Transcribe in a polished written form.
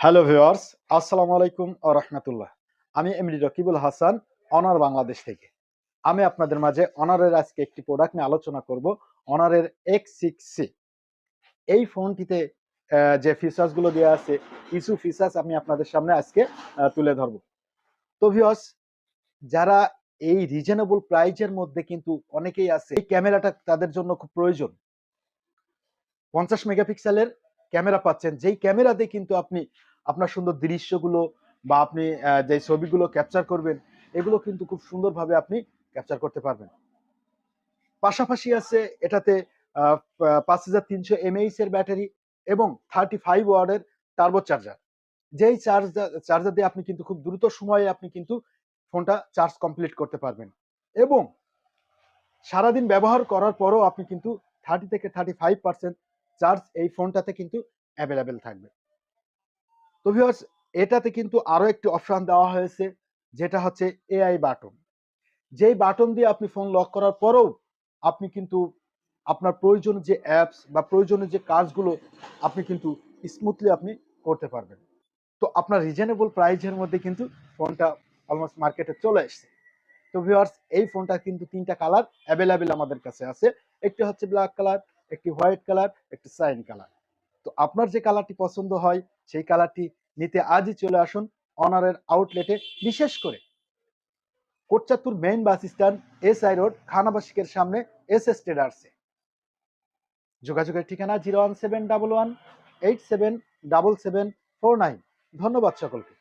Hello viewers, আসসালামু আলাইকুম ওয়া রাহমাতুল্লাহ। আমি এমডি রকিবুল হাসান, অনার বাংলাদেশ থেকে। আমি আপনাদের মাঝে অনারের আজকে একটি প্রোডাক্ট নিয়ে আলোচনা করব। অনারের X6C। এই ফোনটিতে যে ফিচার্স গুলো দেওয়া আছে, কিছু ফিচার্স আমি আপনাদের সামনে আজকে তুলে ধরব। তো ভিউয়ার্স, যারা এই রিজনেবল প্রাইজের মধ্যে কিন্তু অনেকেই আছে, এই ক্যামেরাটা তাদের জন্য খুব প্রয়োজন। 50 মেগাপিক্সেলের ক্যামেরা পাচ্ছেন, যেই ক্যামেরাতে কিন্তু আপনি আপনার সুন্দর দৃশ্যগুলো বা আপনি যে ছবিগুলো ক্যাপচার করবেন, এগুলো কিন্তু খুব সুন্দরভাবে আপনি ক্যাপচার করতে পারবেন। পাশাপাশি আছে এটাতে 5300 mAh এর ব্যাটারি এবং 35 ওয়াটের টার্বো চার্জার। যেই চার্জার দিয়ে আপনি কিন্তু খুব দ্রুত সময়ে আপনি কিন্তু ফোনটা চার্জ কমপ্লিট করতে পারবেন এবং সারাদিন ব্যবহার করার পরও আপনি কিন্তু 30 থেকে 35% চার্জ এই ফোনটাতে কিন্তু অ্যাভেলেবেল থাকবে। তো ভিউয়ার্স, এটাতে কিন্তু আরো একটি অপশন দেওয়া হয়েছে, যেটা হচ্ছে এআই বাটন। যেই বাটন দিয়ে আপনি ফোন লক করার পরেও আপনি কিন্তু আপনার প্রয়োজনীয় যে অ্যাপস বা প্রয়োজনীয় যে কাজগুলো আপনি কিন্তু স্মুথলি আপনি করতে পারবেন। তো আপনার রিজনেবল প্রাইজের মধ্যে কিন্তু ফোনটা অলমোস্ট মার্কেটে চলে এসেছে। তো ভিউয়ার্স, এই ফোনটা কিন্তু 3টা কালার অ্যাভেলেবেল আমাদের কাছে আছে। একটি হচ্ছে ব্ল্যাক কালার, একটি হোয়াইট কালার, একটি সাইন কালার। তো আপনার যে কালারটি পছন্দ হয় সেই কালারটি নিতে আজই চলে আসুন অনারের আউটলেটে। বিশেষ করে Kotchandpur main bus stand, SI road, খানাবাসিকের সামনে এসএস ট্রেডার্সে। যোগাযোগের ঠিকানা 01711 877749। ধন্যবাদ সকলকে।